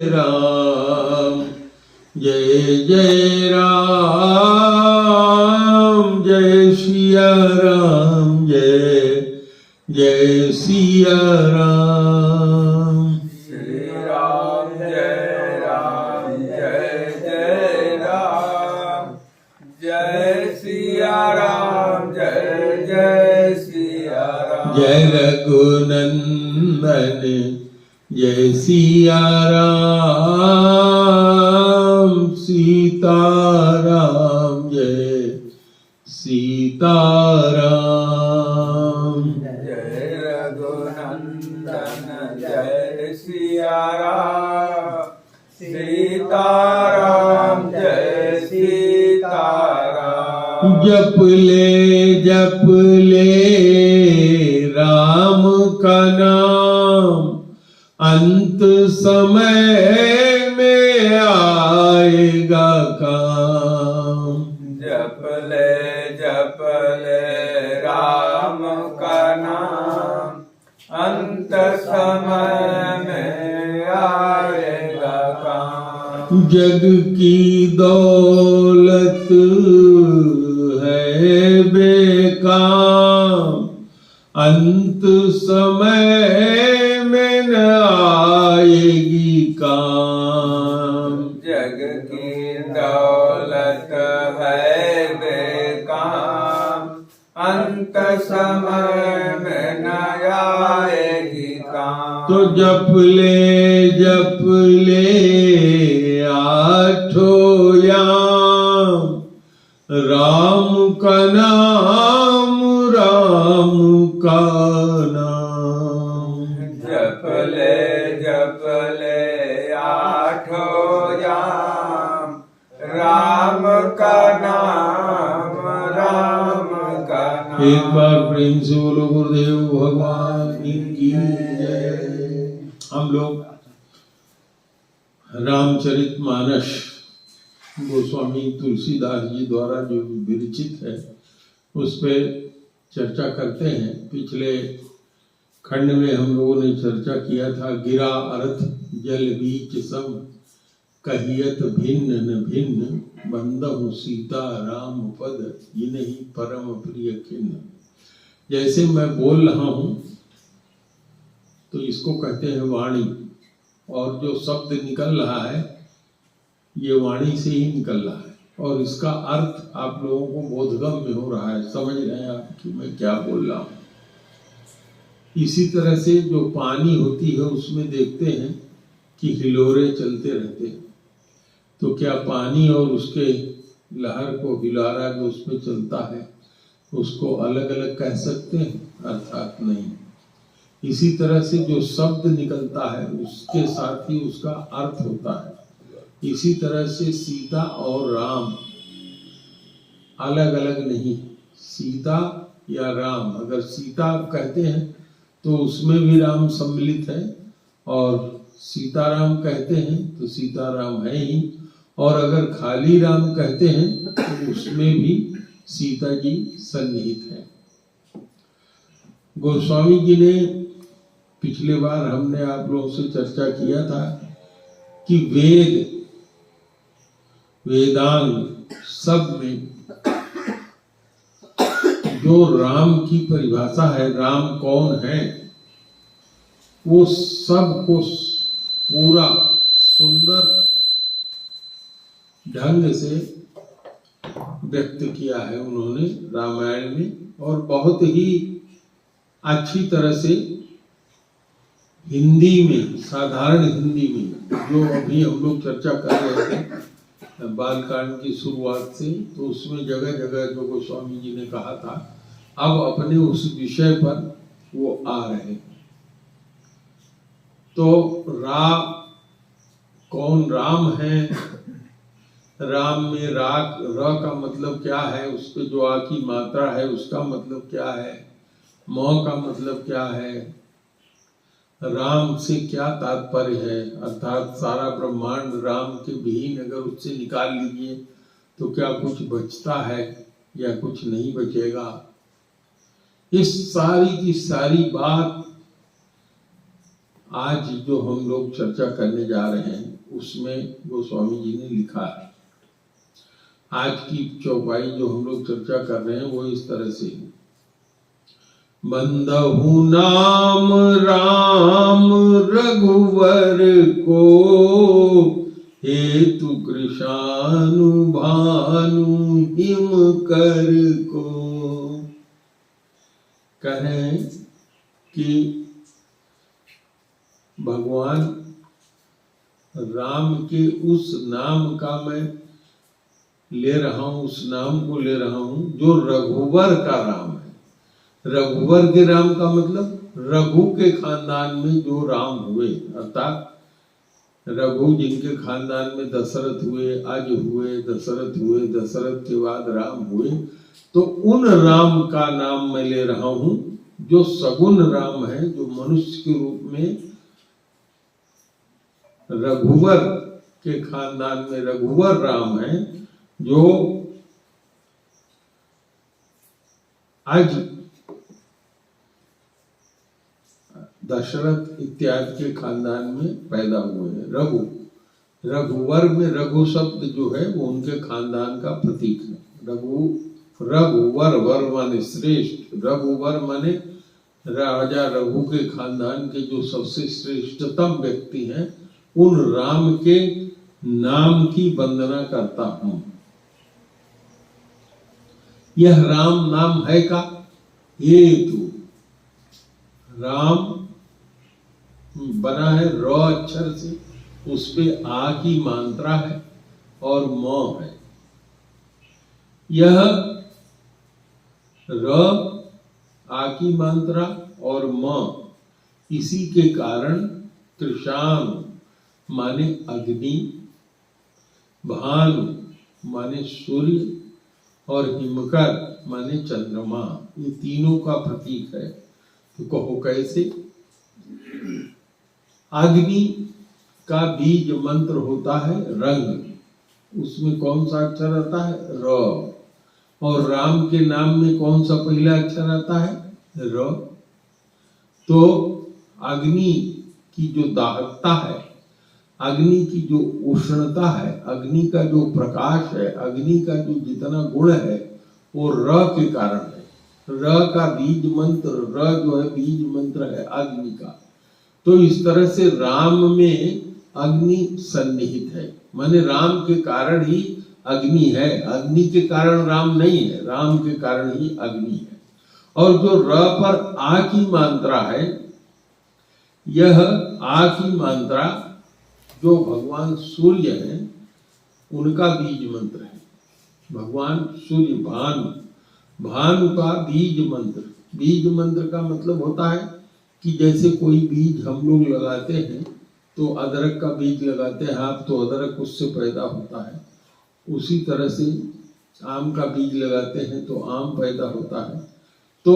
राम जय जय राम जय सिया राम जय जय सिया राम। श्री राम जय जय राम जय सिया राम जय सिया राम। जय रघुनंदन जय सिया राम सीता राम जय सीता राम। जय रघुनंदन जय सिया राम सीता राम जय सीता राम। जप ले राम का नाम अंत समय में आएगा काम। जप ले राम का नाम अंत समय में आएगा काम। जग की दौलत है बेकाम अंत समय में न आएगी काम। जग की दौलत है बेकाम अंत समय में न आएगी काम। तो जप ले आठों याम राम का नाम राम का नाम। जप ले आठों याम राम का नाम राम का नाम। एक बार प्रेम से बोलो गुरुदेव भगवान की जय। हम लोग रामचरितमानस गोस्वामी तुलसीदास जी द्वारा जो विरचित है उस पे चर्चा करते हैं। पिछले खंड में हम लोगों ने चर्चा किया था गिरा अर्थ जल बीच सम कहियत भिन्न न भिन्न बंदहु सीता राम पद इन्हीं परम प्रिय खिन्न। जैसे मैं बोल रहा हूं तो इसको कहते हैं वाणी, और जो शब्द निकल रहा है ये वाणी से ही निकल रहा है और इसका अर्थ आप लोगों को बोधगम्य हो रहा है, समझ रहे हैं आप कि मैं क्या बोल रहा हूं। इसी तरह से जो पानी होती है उसमें देखते हैं कि हिलोरे चलते रहते हैं, तो क्या पानी और उसके लहर को हिलारा जो उसमें चलता है उसको अलग अलग कह सकते हैं? अर्थात नहीं। इसी तरह से जो शब्द निकलता है उसके साथ ही उसका अर्थ होता है। इसी तरह से सीता और राम अलग अलग नहीं। सीता या राम, अगर सीता कहते हैं तो उसमें भी राम सम्मिलित है, और सीताराम कहते हैं तो सीताराम है ही, और अगर खाली राम कहते हैं तो उसमें भी सीता जी सन्निहित है। गोस्वामी जी ने पिछले बार हमने आप लोगों से चर्चा किया था कि वेदांग सब में जो राम की परिभाषा है, राम कौन है, वो सब को पूरा सुंदर ढंग से व्यक्त किया है उन्होंने रामायण में, और बहुत ही अच्छी तरह से हिंदी में, साधारण हिंदी में, जो अभी हम लोग चर्चा कर रहे थे बालकांड की शुरुआत से, तो उसमें जगह जगह जो गोस्वामी जी ने कहा था अब अपने उस विषय पर वो आ रहे। तो कौन राम है, राम में र का मतलब क्या है, उसके जो आ की मात्रा है उसका मतलब क्या है, म का मतलब क्या है, राम से क्या तात्पर्य है, अर्थात सारा ब्रह्मांड राम के विहीन अगर उससे निकाल लीजिए तो क्या कुछ बचता है या कुछ नहीं बचेगा। इस सारी की सारी बात आज जो हम लोग चर्चा करने जा रहे हैं उसमें गोस्वामी जी ने लिखा है। आज की चौपाई जो हम लोग चर्चा कर रहे हैं वो इस तरह से है। बंदहु नाम राम रघुवर को, हेतु कृशानु भानु हिम कर को। कहें कि भगवान राम के उस नाम का मैं ले रहा हूं, उस नाम को ले रहा हूं जो रघुवर का राम है। रघुवर के राम का मतलब रघु के खानदान में जो राम हुए, अर्थात रघु जिनके खानदान में दशरथ हुए, अज हुए, दशरथ हुए, दशरथ के बाद राम हुए, तो उन राम का नाम मैं ले रहा हूं जो सगुन राम है, जो मनुष्य के रूप में रघुवर के खानदान में रघुवर राम है, जो आज दशरथ इत्यादि के खानदान में पैदा हुए हैं। रघुवर में रघु शब्द जो है वो उनके खानदान का प्रतीक है। रघुवर, वर माने श्रेष्ठ, रघुवर माने राजा रघु के खानदान के जो सबसे श्रेष्ठतम व्यक्ति हैं, उन राम के नाम की वंदना करता हूं। यह राम नाम है का हेतु, राम बना है र अक्षर से, उस पे आ की मात्रा है और म है। यह र आ की मात्रा और म, इसी के कारण कृशानु माने अग्नि, भानु माने सूर्य और हिमकर माने चंद्रमा, ये तीनों का प्रतीक है। तो कहो कैसे? अग्नि का बीज मंत्र होता है रंग, उसमें कौन सा अक्षर आता है? र। और राम के नाम में कौन सा पहला अक्षर आता है? र। तो अग्नि की जो दाहकता है, अग्नि की जो उष्णता है, अग्नि का जो प्रकाश है, अग्नि का जो जितना गुण है, वो र के कारण है। र का बीज मंत्र, र जो है बीज मंत्र है अग्नि का। तो इस तरह से राम में अग्नि सन्निहित है, माने राम के कारण ही अग्नि है, अग्नि के कारण राम नहीं है, राम के कारण ही अग्नि है। और जो र पर आ की मात्रा है, यह आ की मात्रा जो भगवान सूर्य हैं उनका बीज मंत्र है। भगवान सूर्य भानु, भानु का बीज मंत्र। बीज मंत्र का मतलब होता है कि जैसे कोई बीज हम लोग लगाते हैं, तो अदरक का बीज लगाते हैं आप, तो अदरक उससे पैदा होता है। उसी तरह से आम का बीज लगाते हैं तो आम पैदा होता है। तो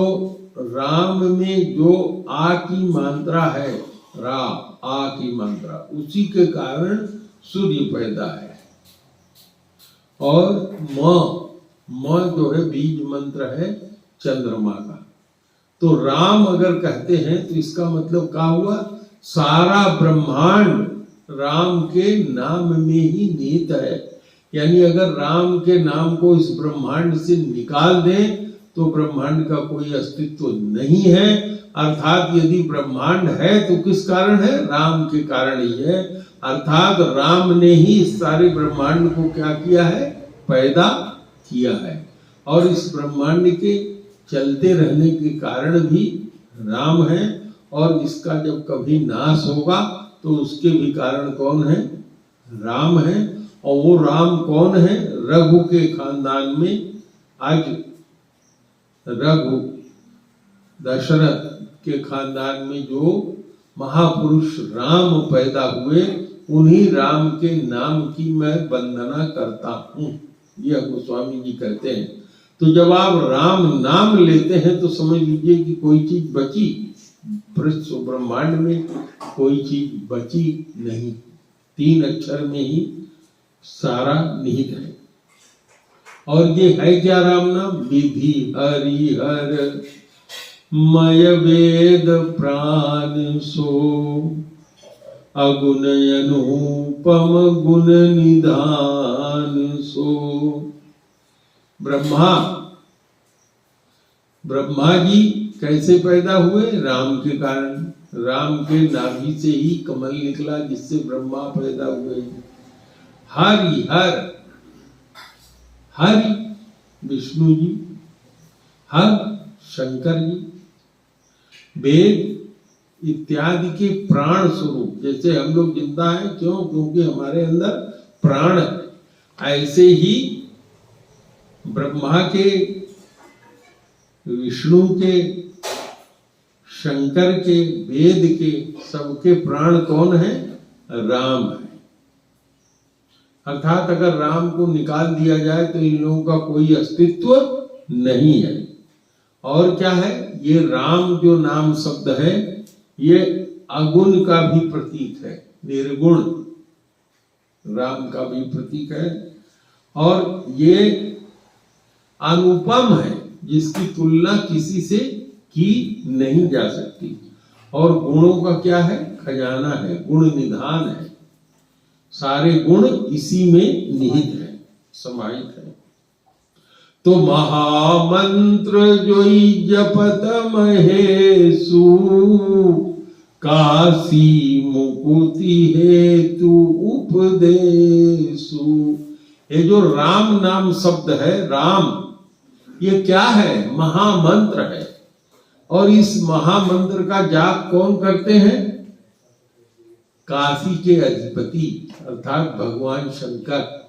राम में जो आ की मात्रा है, रा आ की मात्रा, उसी के कारण सूर्य पैदा है। और म जो है बीज मंत्र है चंद्रमा का। तो राम अगर कहते हैं तो इसका मतलब क्या हुआ? सारा ब्रह्मांड राम के नाम में ही निहित है। यानी अगर राम के नाम को इस ब्रह्मांड से निकाल दें तो ब्रह्मांड का कोई अस्तित्व नहीं है। अर्थात यदि ब्रह्मांड है तो किस कारण है? राम के कारण ही है। अर्थात राम ने ही इस सारे ब्रह्मांड को क्या किया है? पैदा किया है। और इस ब्रह्मांड के चलते रहने के कारण भी राम है। और इसका जब कभी नाश होगा तो उसके भी कारण कौन है? राम है। और वो राम कौन है? रघु के खानदान में, आज रघु दशरथ के खानदान में जो महापुरुष राम पैदा हुए, उन्हीं राम के नाम की मैं वंदना करता हूँ, यह गोस्वामी जी कहते हैं। तो जब आप राम नाम लेते हैं तो समझ लीजिए कि कोई चीज बची, ब्रह्मांड में कोई चीज बची नहीं। 3 अक्षर में ही सारा निहित है। और ये है क्या राम नाम? विधि हरि हर मय वेद प्राण सो, अगुण अनुपम गुण निधान सो। ब्रह्मा जी कैसे पैदा हुए? राम के कारण। राम के नाभि से ही कमल निकला जिससे ब्रह्मा पैदा हुए। हरि विष्णु जी, हर शंकर जी, वेद इत्यादि के प्राण स्वरूप। जैसे हम लोग जिंदा हैं, क्यों? क्योंकि हमारे अंदर प्राण है। ऐसे ही ब्रह्मा के, विष्णु के, शंकर के, वेद के, सबके प्राण कौन है? राम है। अर्थात अगर राम को निकाल दिया जाए तो इन लोगों का कोई अस्तित्व नहीं है। और क्या है? ये राम जो नाम शब्द है, ये अगुण का भी प्रतीक है, निर्गुण राम का भी प्रतीक है। और ये अनुपम है, जिसकी तुलना किसी से की नहीं जा सकती। और गुणों का क्या है? खजाना है, गुण निधान है। सारे गुण इसी में निहित है, समाहित है। तो महामंत्र जोई जपत महेशु, काशी मुकुति हेतु उपदेशु। ये जो राम नाम शब्द है, राम, ये क्या है? महामंत्र है। और इस महामंत्र का जाप कौन करते हैं? काशी के अधिपति अर्थात भगवान शंकर।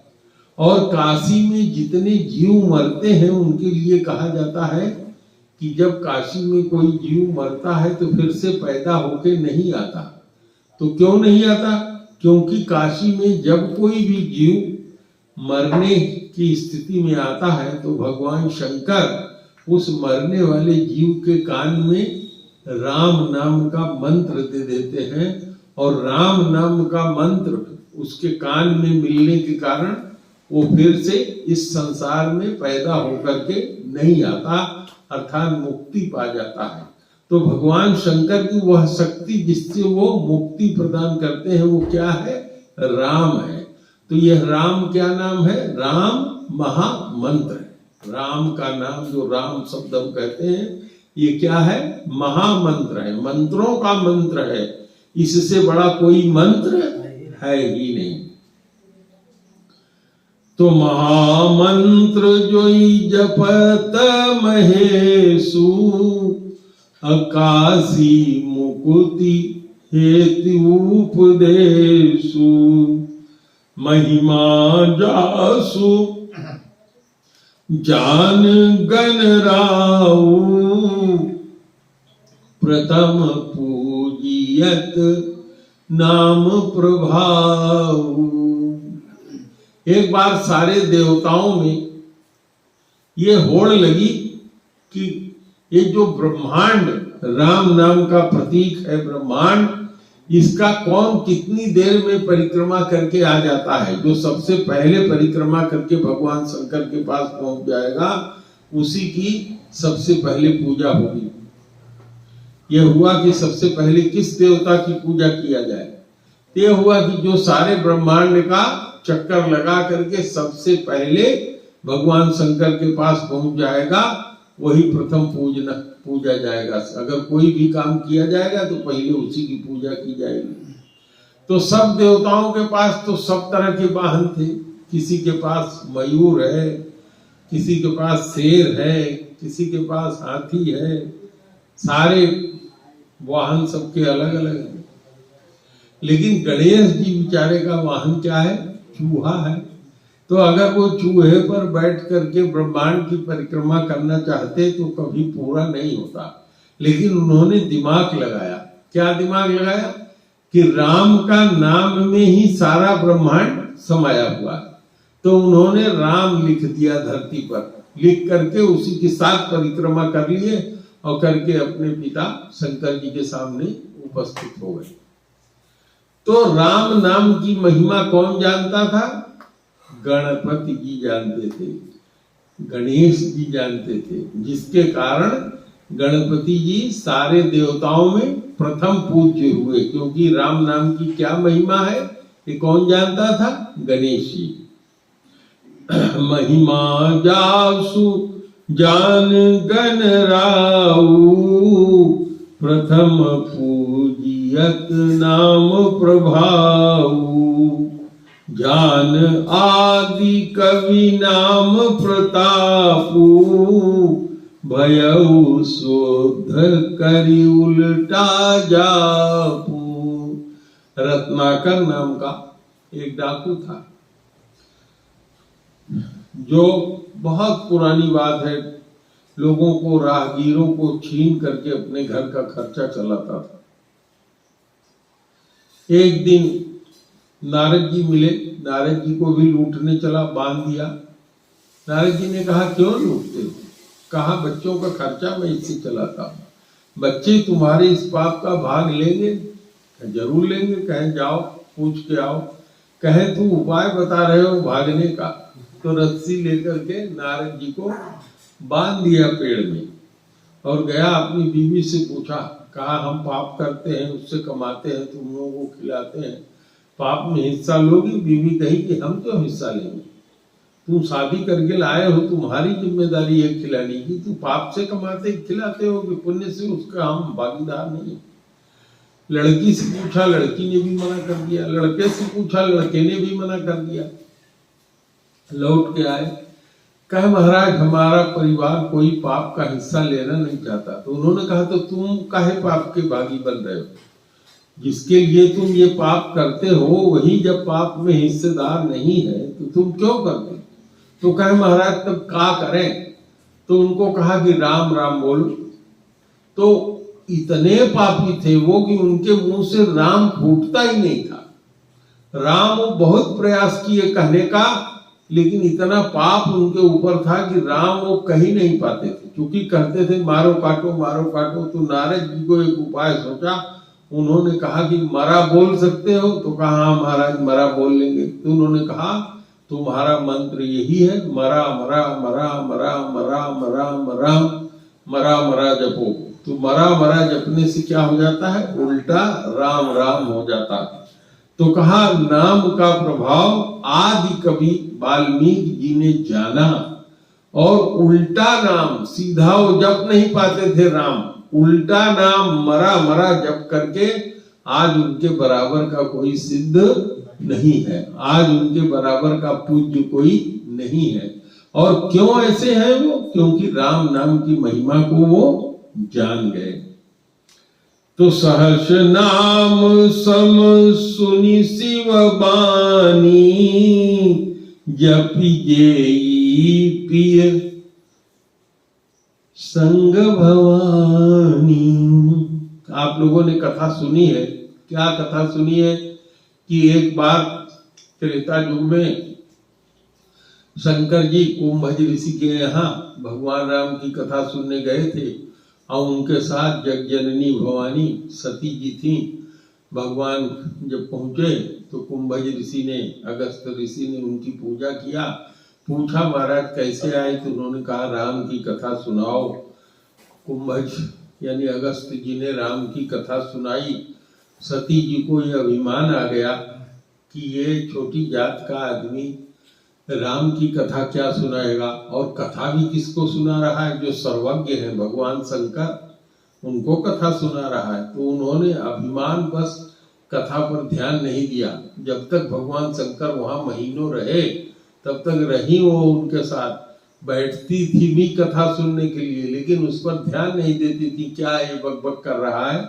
और काशी में जितने जीव मरते हैं उनके लिए कहा जाता है कि जब काशी में कोई जीव मरता है तो फिर से पैदा होके नहीं आता। तो क्यों नहीं आता? क्योंकि काशी में जब कोई भी जीव मरने की स्थिति में आता है तो भगवान शंकर उस मरने वाले जीव के कान में राम नाम का मंत्र दे देते हैं। और राम नाम का मंत्र उसके कान में मिलने के कारण वो फिर से इस संसार में पैदा होकर के नहीं आता, अर्थात मुक्ति पा जाता है। तो भगवान शंकर की वह शक्ति जिससे वो मुक्ति प्रदान करते हैं वो क्या है? राम है। तो यह राम क्या नाम है? राम महामंत्र है। राम का नाम जो राम शब्द हम कहते हैं, ये क्या है? महामंत्र है, मंत्रों का मंत्र है। इससे बड़ा कोई मंत्र है ही नहीं। तो महामंत्र जोई जपत महेशु, अकाशी मुकुति हेतु उपदेशु। महिमा जासु जान गण राउ, प्रथम पूजियत नाम प्रभाऊ। एक बार सारे देवताओं में ये होड़ लगी कि ये जो ब्रह्मांड राम नाम का प्रतीक है, ब्रह्मांड, इसका कौन कितनी देर में परिक्रमा करके आ जाता है। जो सबसे पहले परिक्रमा करके भगवान शंकर के पास पहुंच जाएगा उसी की सबसे पहले पूजा होगी। यह हुआ कि सबसे पहले किस देवता की पूजा किया जाए? यह हुआ कि जो सारे ब्रह्मांड का चक्कर लगा करके सबसे पहले भगवान शंकर के पास पहुंच जाएगा वही प्रथम पूजा जाएगा। अगर कोई भी काम किया जाएगा तो पहले उसी की पूजा की जाएगी। तो सब देवताओं के पास तो सब तरह के वाहन थे। किसी के पास मयूर है, किसी के पास शेर है, किसी के पास हाथी है। सारे वाहन सबके अलग अलग हैं। लेकिन गणेश जी बेचारे का वाहन क्या है? चूहा है। तो अगर वो चूहे पर बैठ करके ब्रह्मांड की परिक्रमा करना चाहते तो कभी पूरा नहीं होता। लेकिन उन्होंने दिमाग लगाया। क्या दिमाग लगाया? कि राम का नाम में ही सारा ब्रह्मांड समाया हुआ है। तो उन्होंने राम लिख दिया धरती पर, लिख करके उसी के साथ परिक्रमा कर लिए और करके अपने पिता शंकर जी के सामने उपस्थित हो गए। तो राम नाम की महिमा कौन जानता था? गणपति जी जानते थे, गणेश जी जानते थे, जिसके कारण गणपति जी सारे देवताओं में प्रथम पूज्य हुए, क्योंकि राम नाम की क्या महिमा है ये कौन जानता था? गणेश जी। महिमा जासु जान गण राऊ, प्रथम पूजियत नाम प्रभाऊ, जान आदि कवि नाम प्रतापू, भयउ शोध करि उल्टा जापू। रत्नाकर नाम का एक डाकू था, जो बहुत पुरानी बात है, लोगों को, राहगीरों को छीन करके अपने घर का खर्चा चलाता था। एक दिन नारद जी मिले, नारद जी को भी लूटने चला, बांध दिया। नारद जी ने कहा क्यों लूटते हो? कहा बच्चों का खर्चा मैं इससे चलाता हूँ, बच्चे तुम्हारे इस पाप का भाग लेंगे? जरूर लेंगे। कहे जाओ पूछ के आओ। कहे तू उपाय बता रहे हो भागने का, तो रस्सी लेकर के नारद जी को बांध दिया पेड़ में और गया, अपनी बीवी से पूछा, कहा हम पाप करते हैं, उससे कमाते हैं, तुम लोगों को खिलाते हैं, पाप में हिस्सा लोगी? बीवी कही कि हम क्यों हिस्सा लेंगे, तुम शादी करके लाए हो, तुम्हारी जिम्मेदारी है खिलाने की, तुम पाप से कमाते खिलाते हो कि पुण्य से, उसका हम भागीदार नहीं। लड़की से पूछा, लड़की ने भी मना कर दिया, लड़के से पूछा, लड़के ने भी मना कर दिया। लौट के आए, कहे महाराज हमारा परिवार कोई पाप का हिस्सा लेना नहीं चाहता। तो उन्होंने कहा तो तुम काहे पाप के भागी बन रहे हो? जिसके लिए तुम ये पाप करते हो वही जब पाप में हिस्सेदार नहीं है तो तुम क्यों करते? तो कहे महाराज तब क्या करें? तो उनको कहा कि राम राम बोलो। तो इतने पापी थे वो कि उनके मुंह से राम फूटता ही नहीं था। राम बहुत प्रयास किए कहने का, लेकिन इतना पाप उनके ऊपर था कि राम वो कह ही नहीं पाते थे, क्योंकि कहते थे मारो काटो मारो काटो। तो नारद जी को एक उपाय सोचा, उन्होंने कहा कि मरा बोल सकते हो? तो कहा हाँ महाराज मरा बोल लेंगे। तो उन्होंने कहा तुम्हारा मंत्र यही है, मरा मरा मरा मरा मरा मरा मरा मरा मरा जपो। तो मरा मरा जपने से क्या हो जाता है? उल्टा राम राम हो जाता है। तो कहा नाम का प्रभाव आदि कवि वाल्मीकि जी ने जाना, और उल्टा नाम, सीधा वो जप नहीं पाते थे राम, उल्टा नाम मरा मरा जप करके आज उनके बराबर का कोई सिद्ध नहीं है, आज उनके बराबर का पूज्य कोई नहीं है। और क्यों ऐसे हैं वो? क्योंकि राम नाम की महिमा को वो जान गए। तो सहर्ष नाम सम सुनि शिव बानी, जपि जेई पिय संग भवानी। आप लोगों ने कथा सुनी है, क्या कथा सुनी है कि एक बार त्रेता युग में शंकर जी कुंभज ऋषि के यहाँ भगवान राम की कथा सुनने गए थे, और उनके साथ जगजननी भवानी सती जी थी। भगवान जब पहुंचे तो कुंभज ऋषि ने, अगस्त ऋषि ने उनकी पूजा किया। पूछा महाराज कैसे आए? तो उन्होंने कहा राम की कथा सुनाओ। कुंभज यानी अगस्त जी ने राम की कथा सुनाई। सती जी को यह अभिमान आ गया कि ये छोटी जात का आदमी राम की कथा क्या सुनाएगा, और कथा भी किसको सुना रहा है? जो सर्वज्ञ है भगवान शंकर, उनको कथा सुना रहा है। तो उन्होंने अभिमान बस कथा पर ध्यान नहीं दिया। जब तक भगवान शंकर वहां महीनों रहे तब तक रही वो उनके साथ, बैठती थी भी कथा सुनने के लिए, लेकिन उस पर ध्यान नहीं देती थी, क्या ये बकबक कर रहा है,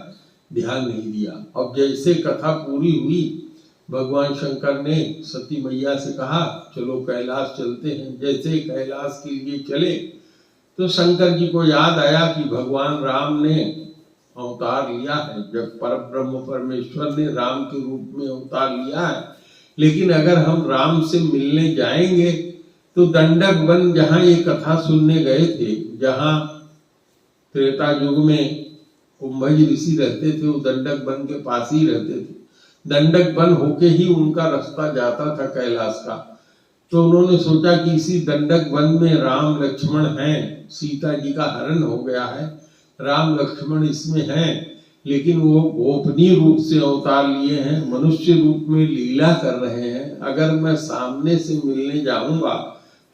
ध्यान नहीं दिया। अब जैसे कथा पूरी हुई, भगवान शंकर ने सती मैया से कहा चलो कैलाश चलते हैं। जैसे कैलाश के लिए चले तो शंकर जी को याद आया कि भगवान राम ने अवतार लिया है, जब परब्रह्म परमेश्वर ने राम के रूप में अवतार लिया है। लेकिन अगर हम राम से मिलने जाएंगे तो दंडक वन, जहाँ ये कथा सुनने गए थे, जहाँ त्रेता युग में कुंभज ऋषि रहते थे, वो दंडक वन के पास ही रहते थे। दंडक वन होके ही उनका रास्ता जाता था कैलाश का। तो उन्होंने सोचा कि इसी दंडक वन में राम लक्ष्मण हैं, सीता जी का हरण हो गया है, राम लक्ष्मण इसमें हैं, लेकिन वो गोपनीय रूप से अवतार लिए हैं, मनुष्य रूप में लीला कर रहे हैं। अगर मैं सामने से मिलने जाऊंगा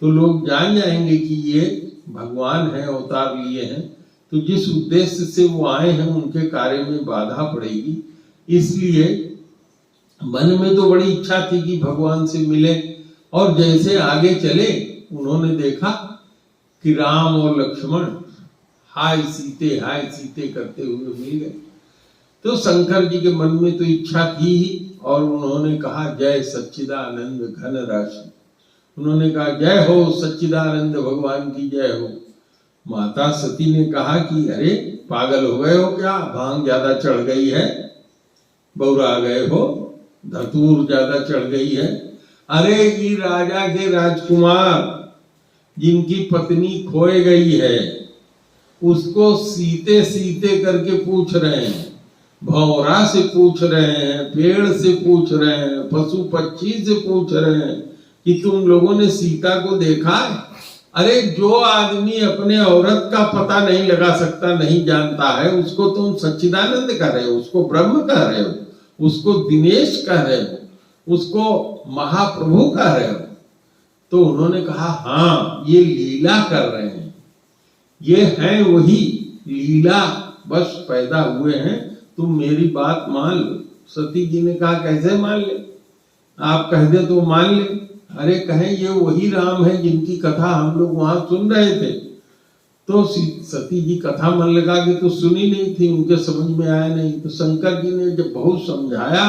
तो लोग जान जाएंगे कि ये भगवान है, अवतार लिए हैं। तो जिस उद्देश्य से वो आए हैं उनके कार्य में बाधा पड़ेगी। इसलिए मन में तो बड़ी इच्छा थी कि भगवान से मिले, और जैसे आगे चले उन्होंने देखा कि राम और लक्ष्मण हाय सीते करते हुए मिल गए। तो शंकर जी के मन में तो इच्छा थी ही, और उन्होंने कहा जय सच्चिदानंद घन राशि। उन्होंने कहा जय हो सच्चिदानंद भगवान की जय हो। माता सती ने कहा कि अरे पागल हो गए हो क्या, भांग ज्यादा चढ़ गई है, बौरा गए हो, धतूर ज्यादा चढ़ गई है। अरे ये राजा के राजकुमार जिनकी पत्नी खोए गई है उसको सीते सीते करके पूछ रहे हैं, भौरा से पूछ रहे हैं, पेड़ से पूछ रहे हैं, पशु पक्षी से पूछ रहे हैं कि तुम लोगों ने सीता को देखा है। अरे जो आदमी अपने औरत का पता नहीं लगा सकता, नहीं जानता है, उसको तुम सच्चिदानंद कह रहे हो, उसको ब्रह्म कह रहे हो, उसको दिनेश कह रहे हो, उसको महाप्रभु कह रहे हो। तो उन्होंने कहा हाँ ये लीला कर रहे हैं, ये हैं वही लीला बस पैदा हुए हैं, तुम मेरी बात मान लो। सती जी ने कहा कैसे मान ले, आप कह दे तो मान ले। अरे कहें ये वही राम है जिनकी कथा हम लोग वहां सुन रहे थे। तो सती जी कथा मन लगा के तो सुनी नहीं थी, उनके समझ में आया नहीं। तो शंकर जी ने जब बहुत समझाया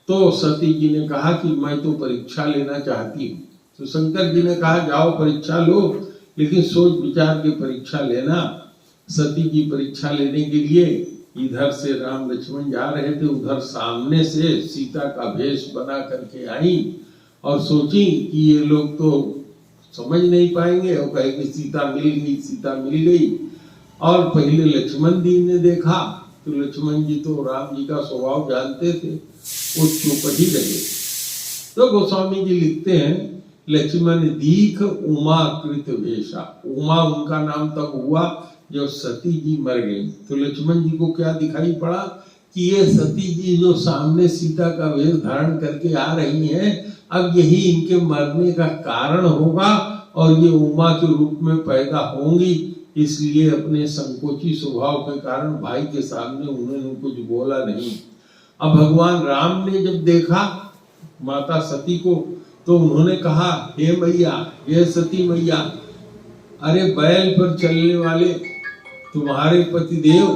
तो सती जी ने कहा कि मैं तो परीक्षा लेना चाहती हूँ। तो शंकर जी ने कहा जाओ परीक्षा लो, लेकिन सोच विचार के परीक्षा लेना। सती जी परीक्षा लेने के लिए इधर से राम लक्ष्मण जा रहे थे, उधर सामने से सीता का भेष बना करके आई और सोची कि ये लोग तो समझ नहीं पाएंगे और कहे कि सीता मिल गई। और पहले लक्ष्मण जी ने देखा तो लक्ष्मण जी तो राम जी का स्वभाव जानते थे, वो चुप ही रहे। तो गोस्वामी जी लिखते हैं लक्ष्मण दीख उमा कृत वेशा। उमा उनका नाम तब हुआ जब सती जी मर गई। तो लक्ष्मण जी को क्या दिखाई पड़ा कि ये सती जी जो सामने सीता का वेश धारण करके आ रही हैं, अब यही इनके मरने का कारण होगा और ये उमा के रूप में पैदा होंगी। इसलिए अपने संकोची स्वभाव के कारण भाई के सामने उन्होंने कुछ बोला नहीं। अब भगवान राम ने जब देखा माता सती को तो उन्होंने कहा हे मैया, हे सती मैया, अरे बैल पर चलने वाले तुम्हारे पतिदेव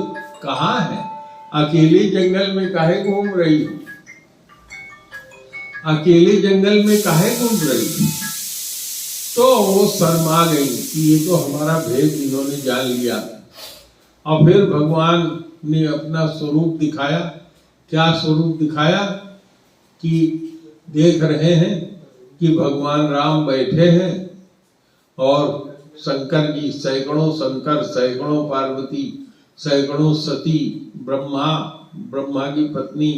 कहाँ है, अकेले जंगल में काहे घूम रही हो, अकेले जंगल में काहे घूम रही हो। तो वो शर्मा गई कि ये तो हमारा भेद इन्होंने जान लिया। और फिर भगवान ने अपना स्वरूप दिखाया। क्या स्वरूप दिखाया कि देख रहे हैं कि भगवान राम बैठे हैं और शंकर जी सैकड़ों शंकर, सैकड़ों पार्वती, सैकड़ों सती, ब्रह्मा की पत्नी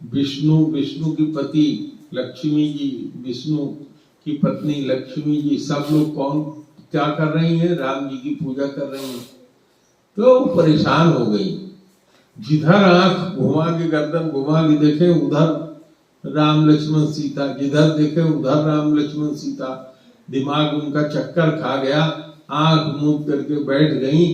विष्णु, विष्णु की पति लक्ष्मी जी, विष्णु की पत्नी लक्ष्मी जी, सब लोग कौन क्या कर रही हैं, राम जी की पूजा कर रही हैं। तो परेशान हो गई। जिधर आंख घुमा के गर्दन घुमा के देखे उधर राम लक्ष्मण सीता, जिधर देखे उधर राम लक्ष्मण सीता। दिमाग उनका चक्कर खा गया, आंख मूंद करके बैठ गई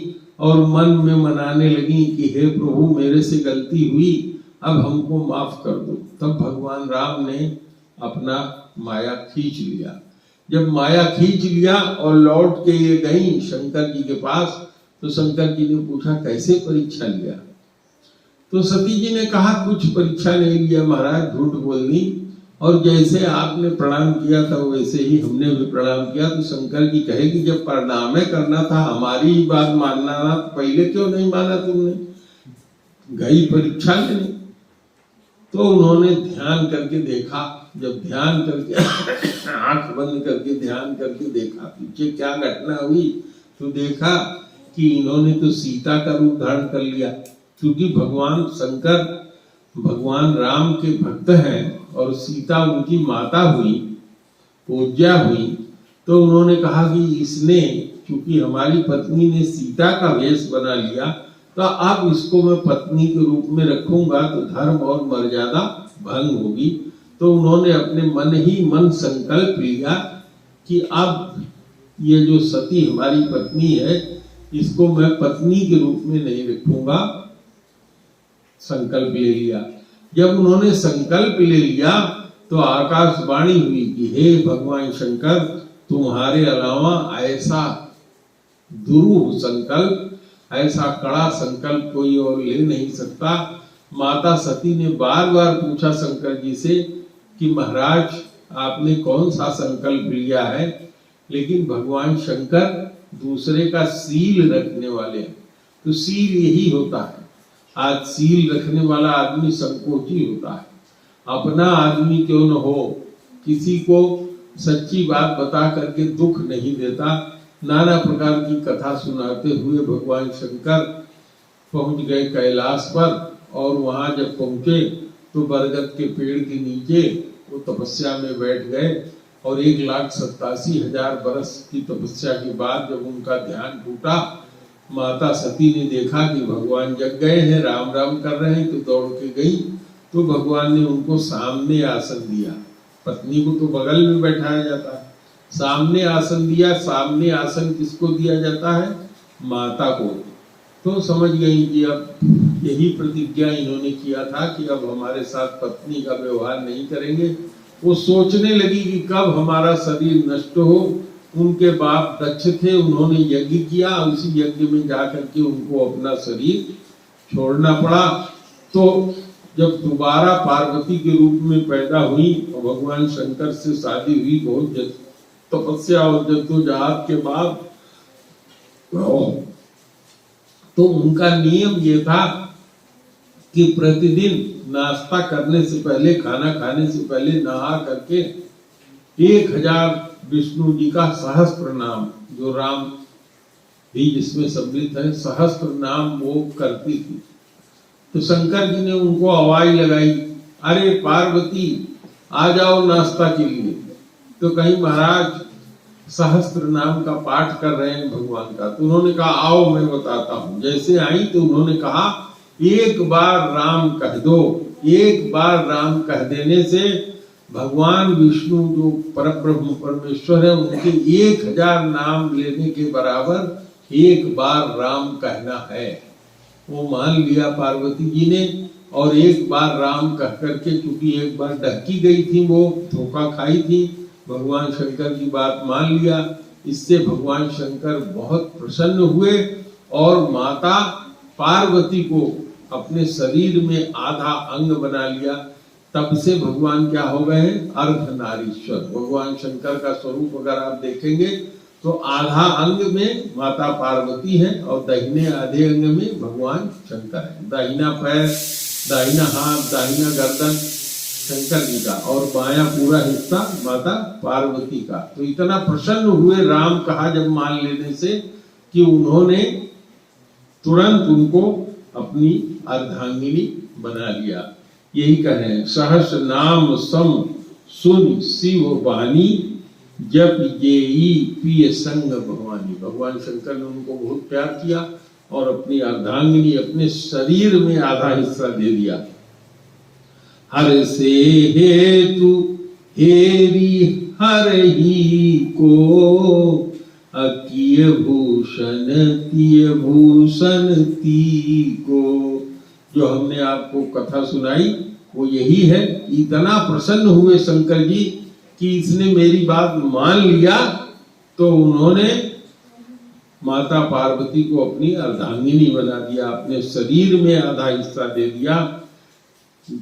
और मन में मनाने लगी कि हे प्रभु मेरे से गलती हुई, अब हमको माफ कर दो। तब भगवान राम ने अपना माया खींच लिया। जब माया खींच लिया और लौट के ये गई शंकर जी के पास, तो शंकर जी ने पूछा कैसे परीक्षा लिया। तो सती जी ने कहा कुछ परीक्षा नहीं लिया महाराज, झूठ बोल दी, और जैसे आपने प्रणाम किया था वैसे ही हमने भी प्रणाम किया। तो शंकर जी कहे कि जब प्रणाम करना था, हमारी ही बात मानना था, पहले क्यों नहीं माना तुमने, गई परीक्षा लेने। तो उन्होंने ध्यान करके देखा, जब ध्यान करके आंख बंद करके ध्यान करके देखा पीछे क्या घटना हुई, तो देखा कि इन्होंने तो सीता का रूप धारण कर लिया। क्योंकि भगवान शंकर भगवान राम के भक्त हैं और सीता उनकी माता हुई, पूज्या हुई। तो उन्होंने कहा कि इसने चूंकि हमारी पत्नी ने सीता का वेश बना लिया, तो अब इसको मैं पत्नी के रूप में रखूंगा तो धर्म और मर्यादा भंग होगी। तो उन्होंने अपने मन ही मन संकल्प लिया कि अब ये जो सती हमारी पत्नी है, इसको मैं पत्नी के रूप में नहीं रखूंगा। संकल्प ले लिया। जब उन्होंने संकल्प ले लिया तो आकाशवाणी हुई कि हे भगवान शंकर, तुम्हारे अलावा ऐसा दुरूह संकल्प, ऐसा कड़ा संकल्प कोई और ले नहीं सकता। माता सती ने बार बार पूछा शंकर जी से कि महाराज आपने कौन सा संकल्प लिया है, लेकिन भगवान शंकर दूसरे का सील रखने वाले हैं। तो सील यही होता है, आज सील रखने वाला आदमी संकोची होता है, अपना आदमी क्यों न हो, किसी को सच्ची बात बता करके दुख नहीं देता। नाना प्रकार की कथा सुनाते हुए भगवान शंकर पहुंच गए कैलाश पर, और वहां जब पहुंचे तो बरगद के पेड़ के नीचे वो तपस्या में बैठ गए, और 1,87,000 बरस की तपस्या के बाद जब उनका ध्यान टूटा, माता सती ने देखा कि भगवान जग गए हैं, राम राम कर रहे हैं, तो दौड़ के गई। तो भगवान ने उनको सामने आसन दिया। पत्नी को तो बगल में बैठाया जाता है, सामने आसन दिया। सामने आसन किसको दिया जाता है? माता को। तो समझ गई कि अब यही प्रतिज्ञा इन्होंने किया था कि अब हमारे साथ पत्नी का व्यवहार नहीं करेंगे। वो सोचने लगी कि कब हमारा शरीर नष्ट हो। उनके बाप दक्ष थे, उन्होंने यज्ञ किया, उसी यज्ञ में जाकर के उनको अपना शरीर छोड़ना पड़ा। तो जब दोबारा पार्वती के रूप में पैदा हुई और भगवान शंकर से शादी हुई, बहुत तपस्या और जद्दोजहद के बाद, तो उनका नियम ये था कि प्रतिदिन नाश्ता करने से पहले, खाना खाने से पहले नहा करके 1000 विष्णु जी का सहस्त्र नाम, जो राम भी जिसमें सम्मिलित है, सहस्त्र नाम वो करती थी। तो शंकर जी ने उनको आवाज लगाई, अरे पार्वती आ जाओ नाश्ता के लिए। तो कहीं महाराज सहस्त्र नाम का पाठ कर रहे हैं भगवान का। तो उन्होंने कहा आओ मैं बताता हूँ। जैसे आई तो उन्होंने कहा एक बार राम कह दो। एक बार राम कह देने से भगवान विष्णु जो परब्रह्म परमेश्वर है, उनके 1000 नाम लेने के बराबर एक बार राम कहना है। वो मान लिया पार्वती जी ने, और एक बार राम कह करके, चूंकि एक बार डहकी गई थी, वो धोखा खाई थी, भगवान शंकर की बात मान लिया। इससे भगवान शंकर बहुत प्रसन्न हुए और माता पार्वती को अपने शरीर में आधा अंग बना लिया। तब से भगवान क्या हो गए हैं? अर्धनारीश्वर। भगवान शंकर का स्वरूप अगर आप देखेंगे तो आधा अंग में माता पार्वती है और दाहिने आधे अंग में भगवान शंकर है। दाहिना पैर, दाहिना हाथ, दाहिना गर्दन शंकर जी का, और बायां पूरा हिस्सा माता पार्वती का। तो इतना प्रसन्न हुए राम कहा जब मान लेने से, कि उन्होंने तुरंत उनको अपनी अर्धांगिनी बना लिया। यही कहें, सहस्र नाम सम सुन शिव वाणी, जप जेई पिय संग भवानी। भगवान शंकर ने उनको बहुत प्यार किया और अपनी अर्धांगिनी, अपने शरीर में आधा हिस्सा दे दिया। हर से हेतु हेरी हर ही को, अकिय भूषण तिय भूषण ती को। जो हमने आपको कथा सुनाई वो यही है। इतना प्रसन्न हुए शंकर जी कि इसने मेरी बात मान लिया, तो उन्होंने माता पार्वती को अपनी अर्धांगिनी बना दिया, अपने शरीर में आधा हिस्सा दे दिया।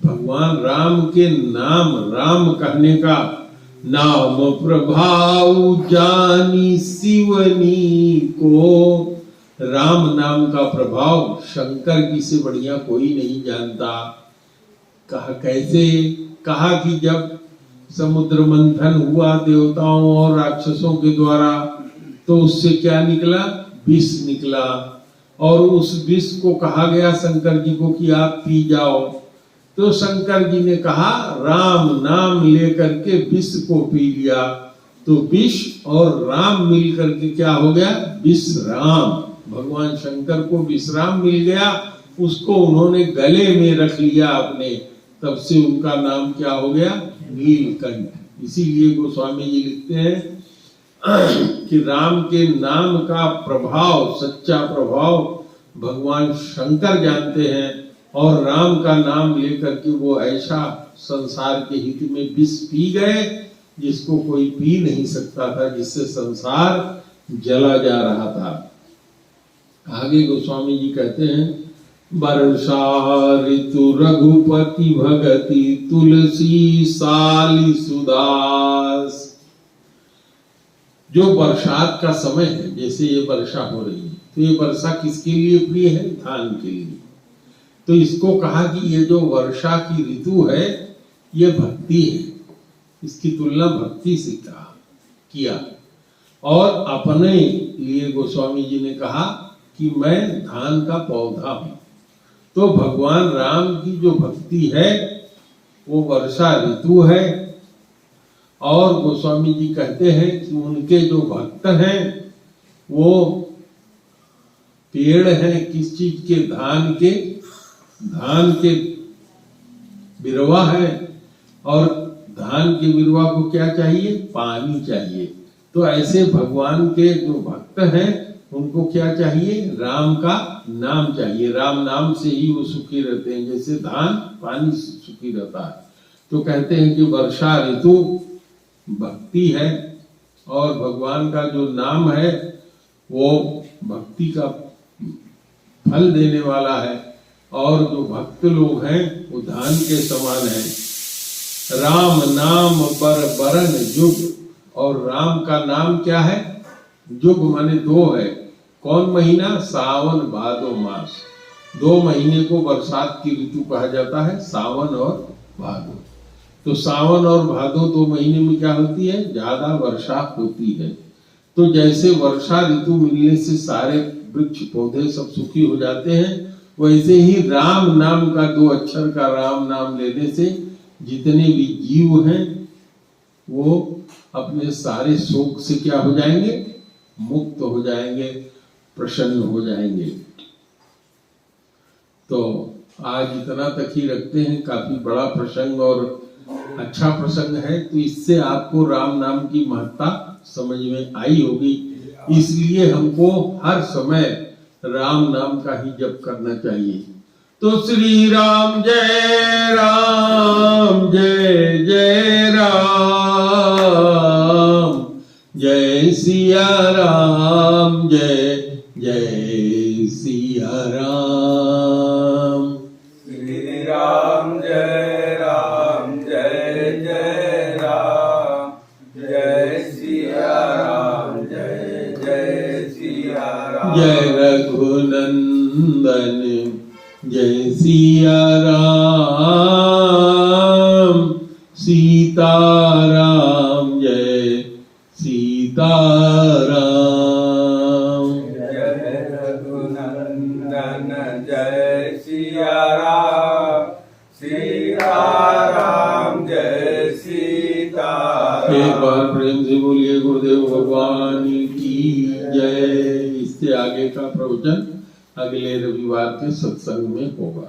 भगवान राम के नाम, राम कहने का नाम प्रभाव जानी शिवनी को। राम नाम का प्रभाव शंकर जी से बढ़िया कोई नहीं जानता। कहा कैसे? कहा कि जब समुद्र मंथन हुआ देवताओं और राक्षसों के द्वारा, तो उससे क्या निकला? विष निकला, और उस विष को कहा गया शंकर जी को कि आप पी जाओ। तो शंकर जी ने कहा राम नाम लेकर के विष को पी लिया। तो विष और राम मिल करके क्या हो गया? विश्राम। भगवान शंकर को विश्राम मिल गया, उसको उन्होंने गले में रख लिया अपने, तब से उनका नाम क्या हो गया? नीलकंठ। इसीलिए गोस्वामी जी लिखते हैं कि राम के नाम का प्रभाव, सच्चा प्रभाव भगवान शंकर जानते हैं, और राम का नाम लेकर के वो ऐसा संसार के हित में विष पी गए जिसको कोई पी नहीं सकता था, जिससे संसार जला जा रहा था। आगे गोस्वामी जी कहते हैं, वर्षा ऋतु रघुपति भगति तुलसी साली सुदास। जो बरसात का समय है, जैसे ये वर्षा हो रही है, तो ये वर्षा किसके लिए प्रिय है? धान के लिए। तो इसको कहा कि ये जो वर्षा की ऋतु है ये भक्ति है, इसकी तुलना भक्ति से किया। और अपने लिए गोस्वामी जी ने कहा कि मैं धान का पौधा हूं। तो भगवान राम की जो भक्ति है वो वर्षा ऋतु है, और गोस्वामी जी कहते हैं कि उनके जो भक्त हैं वो पेड़ हैं। किस चीज के? धान के। धान के बिरवा है, और धान के बिरवा को क्या चाहिए? पानी चाहिए। तो ऐसे भगवान के जो भक्त हैं उनको क्या चाहिए? राम का नाम चाहिए। राम नाम से ही वो सुखी रहते हैं, जैसे धान पानी से सुखी रहता है। तो कहते हैं कि वर्षा ऋतु भक्ति है, और भगवान का जो नाम है वो भक्ति का फल देने वाला है, और जो भक्त लोग हैं वो धान के समान है। राम नाम पर बरन जुग, और राम का नाम क्या है? जुग माने दो है। कौन महीना? सावन भादो मास। 2 महीने को बरसात की ऋतु कहा जाता है, सावन और भादो। तो सावन और भादो 2 महीने में क्या होती है? ज्यादा वर्षा होती है। तो जैसे वर्षा ऋतु मिलने से सारे वृक्ष पौधे सब सुखी हो जाते हैं, वैसे ही राम नाम का 2 अक्षर का राम नाम लेने से जितने भी जीव हैं वो अपने सारे शोक से क्या हो जाएंगे? मुक्त हो जाएंगे, प्रसन्न हो जाएंगे। तो आज इतना तक ही रखते हैं। काफी बड़ा प्रसंग और अच्छा प्रसंग है, तो इससे आपको राम नाम की महत्ता समझ में आई होगी। इसलिए हमको हर समय राम नाम का ही जप करना चाहिए। तो श्री राम जय राम, जय जय राम, जय सिया राम, जय जय सिया राम। श्री राम जय राम, जय जय राम, जय सिया राम, जय जय सिया राम। जय रघुनंदन जय सिया राम, सीता राम जय सीता राम। जय रघुनंदन जय सिया राम, सीता राम जय सीता राम। एक बार प्रेम से बोलिए गुरुदेव भगवान की जय। इससे आगे का प्रवचन अगले रविवार के सत्संग में होगा।